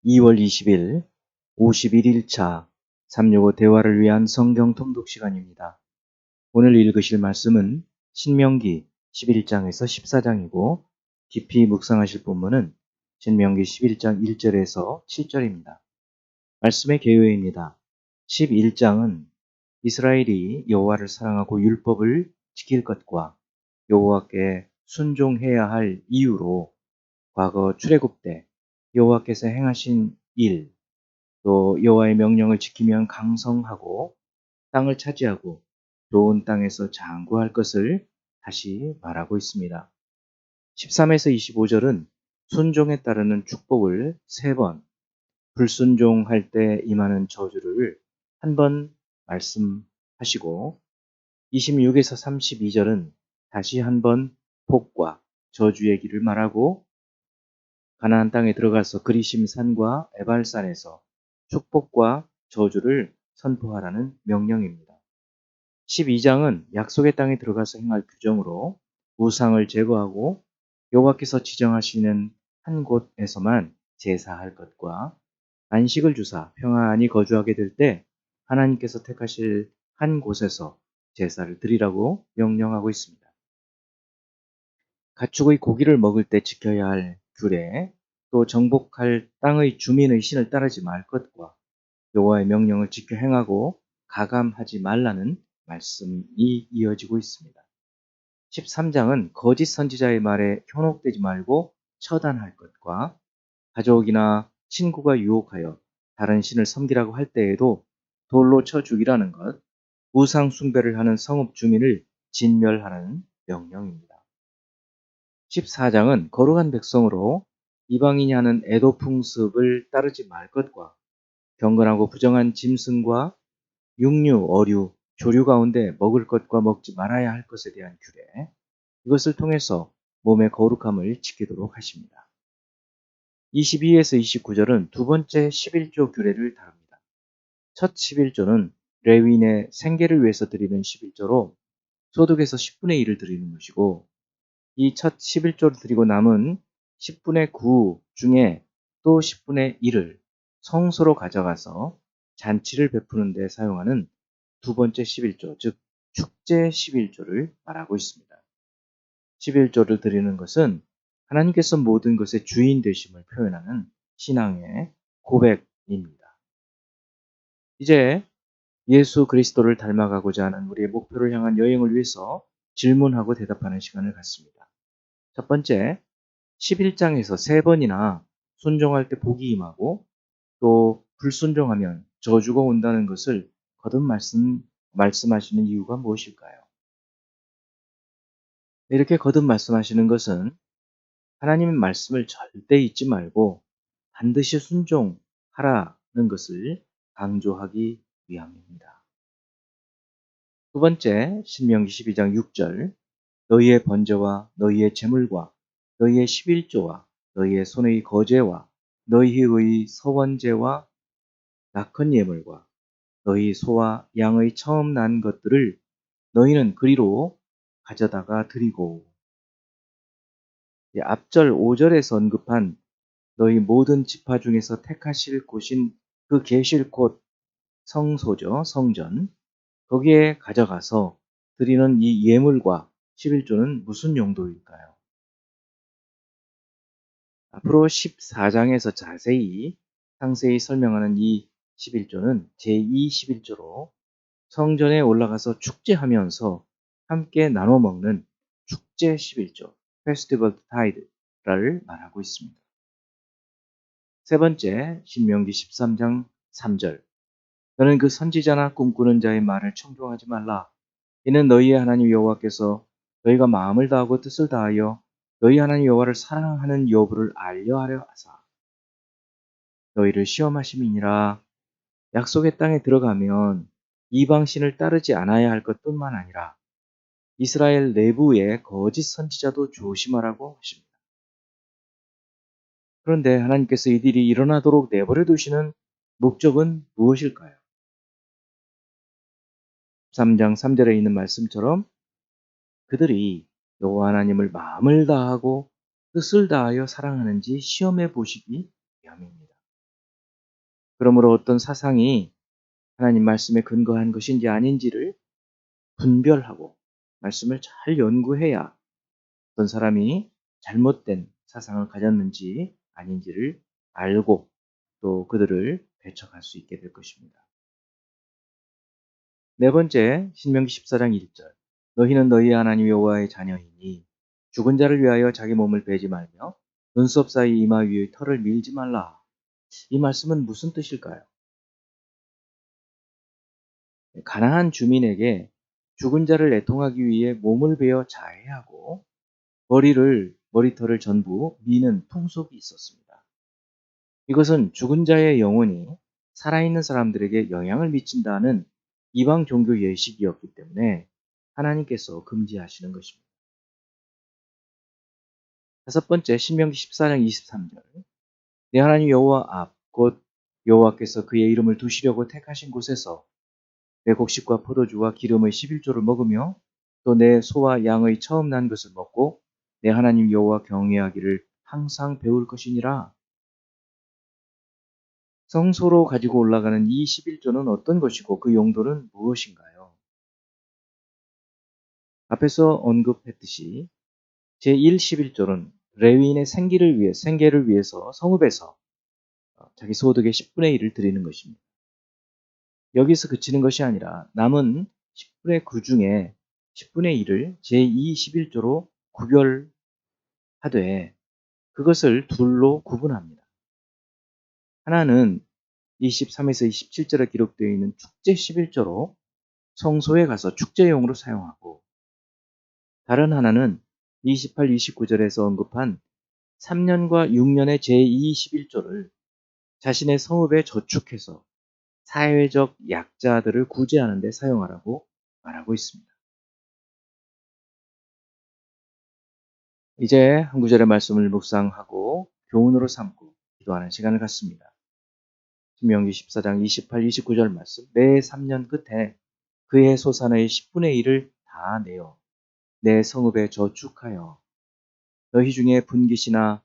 2월 20일 51일차 365 대화를 위한 성경 통독 시간입니다. 오늘 읽으실 말씀은 신명기 11장에서 14장이고 깊이 묵상하실 본문은 신명기 11장 1절에서 7절입니다. 말씀의 개요입니다. 11장은 이스라엘이 여호와를 사랑하고 율법을 지킬 것과 여호와께 순종해야 할 이유로 과거 출애굽 때 여호와께서 행하신 일, 또 여호와의 명령을 지키면 강성하고 땅을 차지하고 좋은 땅에서 장구할 것을 다시 말하고 있습니다. 13에서 25절은 순종에 따르는 축복을 3번, 불순종할 때 임하는 저주를 한 번 말씀하시고 26에서 32절은 다시 한 번 복과 저주의 길을 말하고 가나안 땅에 들어가서 그리심 산과 에발산에서 축복과 저주를 선포하라는 명령입니다. 12장은 약속의 땅에 들어가서 행할 규정으로 우상을 제거하고 여호와께서 지정하시는 한 곳에서만 제사할 것과 안식을 주사 평안히 거주하게 될 때 하나님께서 택하실 한 곳에서 제사를 드리라고 명령하고 있습니다. 가축의 고기를 먹을 때 지켜야 할 규례, 또 정복할 땅의 주민의 신을 따르지 말 것과 여호와의 명령을 지켜 행하고 가감하지 말라는 말씀이 이어지고 있습니다. 13장은 거짓 선지자의 말에 현혹되지 말고 처단할 것과 가족이나 친구가 유혹하여 다른 신을 섬기라고 할 때에도 돌로 쳐 죽이라는 것, 우상 숭배를 하는 성읍 주민을 진멸하라는 명령입니다. 14장은 거룩한 백성으로 이방인이 하는 애도 풍습을 따르지 말 것과 경건하고 부정한 짐승과 육류, 어류, 조류 가운데 먹을 것과 먹지 말아야 할 것에 대한 규례, 이것을 통해서 몸의 거룩함을 지키도록 하십니다. 22에서 29절은 두 번째 11조 규례를 다룹니다. 첫 11조는 레위인의 생계를 위해서 드리는 11조로 소득에서 10분의 1을 드리는 것이고, 이 첫 11조를 드리고 남은 10분의 9 중에 또 10분의 1을 성소로 가져가서 잔치를 베푸는 데 사용하는 두 번째 11조, 즉 축제 11조를 말하고 있습니다. 11조를 드리는 것은 하나님께서 모든 것의 주인 되심을 표현하는 신앙의 고백입니다. 이제 예수 그리스도를 닮아가고자 하는 우리의 목표를 향한 여행을 위해서 질문하고 대답하는 시간을 갖습니다. 첫 번째, 11장에서 3번이나 순종할 때 복이 임하고 또 불순종하면 저주가 온다는 것을 거듭 말씀하시는 이유가 무엇일까요? 이렇게 거듭 말씀하시는 것은 하나님의 말씀을 절대 잊지 말고 반드시 순종하라는 것을 강조하기 위함입니다. 두 번째, 신명기 12장 6절, 너희의 번제와 너희의 제물과 너희의 11조와 너희의 손의 거제와 너희의 서원제와 낙헌 예물과 너희 소와 양의 처음 난 것들을 너희는 그리로 가져다가 드리고, 앞절 5절에서 언급한 너희 모든 지파 중에서 택하실 곳인 그 계실 곳 성소죠, 성전, 거기에 가져가서 드리는 이 예물과 11조는 무슨 용도일까요? 앞으로 14장에서 자세히 상세히 설명하는 이 11조는 제2 11조로 성전에 올라가서 축제하면서 함께 나눠 먹는 축제 11조, 페스티벌 타이드를 말하고 있습니다. 세 번째, 신명기 13장 3절. 너는 그 선지자나 꿈꾸는 자의 말을 청종하지 말라. 이는 너희의 하나님 여호와께서 너희가 마음을 다하고 뜻을 다하여 너희 하나님 여호와를 사랑하는 여부를 알려하려 하사 너희를 시험하심이니라. 약속의 땅에 들어가면 이방신을 따르지 않아야 할 것뿐만 아니라 이스라엘 내부의 거짓 선지자도 조심하라고 하십니다. 그런데 하나님께서 이들이 일어나도록 내버려 두시는 목적은 무엇일까요? 3장 3절에 있는 말씀처럼 그들이 여호와 하나님을 마음을 다하고 뜻을 다하여 사랑하는지 시험해 보시기 위함입니다. 그러므로 어떤 사상이 하나님 말씀에 근거한 것인지 아닌지를 분별하고 말씀을 잘 연구해야 어떤 사람이 잘못된 사상을 가졌는지 아닌지를 알고 또 그들을 배척할 수 있게 될 것입니다. 네 번째, 신명기 14장 1절. 너희는 너희 하나님 여호와의 자녀이니 죽은 자를 위하여 자기 몸을 베지 말며 눈썹 사이 이마 위의 털을 밀지 말라. 이 말씀은 무슨 뜻일까요? 가나안 주민에게 죽은 자를 애통하기 위해 몸을 베어 자해하고 머리털을 전부 미는 풍속이 있었습니다. 이것은 죽은 자의 영혼이 살아있는 사람들에게 영향을 미친다는 이방 종교 예식이었기 때문에 하나님께서 금지하시는 것입니다. 다섯 번째, 신명기 14장 23절. 내 하나님 여호와 앞, 곧 여호와께서 그의 이름을 두시려고 택하신 곳에서 내 곡식과 포도주와 기름의 11조를 먹으며 또 내 소와 양의 처음 난 것을 먹고 내 하나님 여호와 경외하기를 항상 배울 것이니라. 성소로 가지고 올라가는 이 11조는 어떤 것이고 그 용도는 무엇인가요? 앞에서 언급했듯이 제1 11조는 레위인의 생계를 위해서 성읍에서 자기 소득의 10분의 1을 드리는 것입니다. 여기서 그치는 것이 아니라 남은 10분의 9 중에 10분의 1을 제2 11조로 구별하되 그것을 둘로 구분합니다. 하나는 23에서 27절에 기록되어 있는 축제 11조로 성소에 가서 축제용으로 사용하고 다른 하나는 28, 29절에서 언급한 3년과 6년의 제2 11조를 자신의 성읍에 저축해서 사회적 약자들을 구제하는 데 사용하라고 말하고 있습니다. 이제 한 구절의 말씀을 묵상하고 교훈으로 삼고 기도하는 시간을 갖습니다. 신명기 14장 28, 29절 말씀. 매 3년 끝에 그의 소산의 10분의 1을 다 내어 내 성읍에 저축하여 너희 중에 분깃이나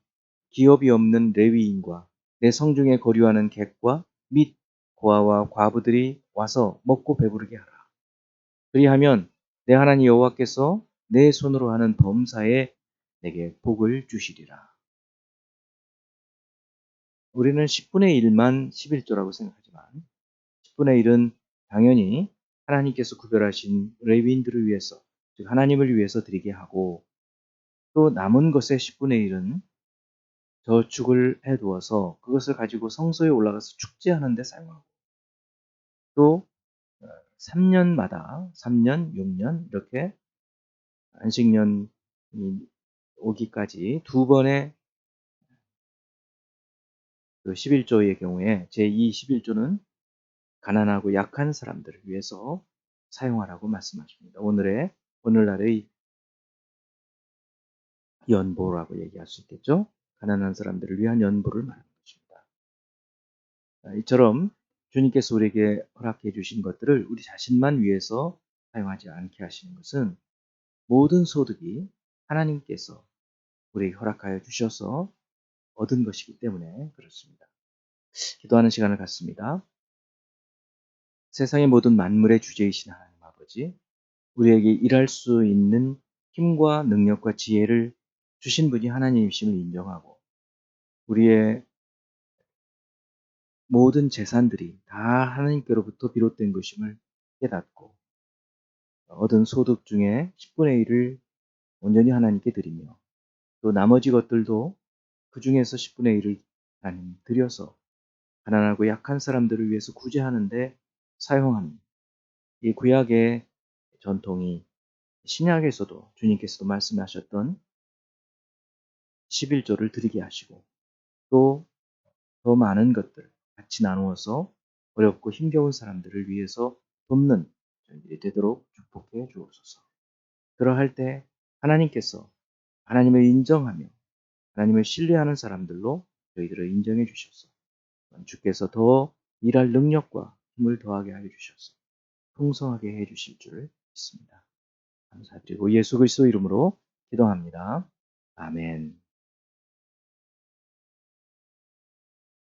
기업이 없는 레위인과 내 성중에 거류하는 객과 및 고아와 과부들이 와서 먹고 배부르게 하라. 그리하면 내 하나님 여호와께서 내 손으로 하는 범사에 내게 복을 주시리라. 우리는 10분의 1만 11조라고 생각하지만 10분의 1은 당연히 하나님께서 구별하신 레위인들을 위해서, 즉 하나님을 위해서 드리게 하고 또 남은 것의 10분의 1은 저축을 해두어서 그것을 가지고 성소에 올라가서 축제하는 데 사용하고 또 3년마다 3년, 6년 이렇게 안식년이 오기까지 두 번의 그 11조의 경우에 제2 11조는 가난하고 약한 사람들을 위해서 사용하라고 말씀하십니다. 오늘날의 연보라고 얘기할 수 있겠죠. 가난한 사람들을 위한 연보를 말하는 것입니다. 이처럼 주님께서 우리에게 허락해 주신 것들을 우리 자신만 위해서 사용하지 않게 하시는 것은 모든 소득이 하나님께서 우리에게 허락하여 주셔서 얻은 것이기 때문에 그렇습니다. 기도하는 시간을 갖습니다. 세상의 모든 만물의 주제이신 하나님 아버지, 우리에게 일할 수 있는 힘과 능력과 지혜를 주신 분이 하나님이심을 인정하고 우리의 모든 재산들이 다 하나님께로부터 비롯된 것임을 깨닫고 얻은 소득 중에 10분의 1을 온전히 하나님께 드리며 또 나머지 것들도 그 중에서 10분의 1을 하나님 드려서 가난하고 약한 사람들을 위해서 구제하는데 사용하는 이 구약의 전통이 신약에서도 주님께서도 말씀하셨던 11조를 드리게 하시고 또 더 많은 것들 같이 나누어서 어렵고 힘겨운 사람들을 위해서 돕는 저희들이 되도록 축복해 주옵소서. 그러할 때 하나님께서 하나님을 인정하며 하나님을 신뢰하는 사람들로 저희들을 인정해 주셔서 주께서 더 일할 능력과 힘을 더하게 하여 주셔서 풍성하게 해 주실 줄 믿습니다. 감사드리고 예수 그리스도 이름으로 기도합니다. 아멘.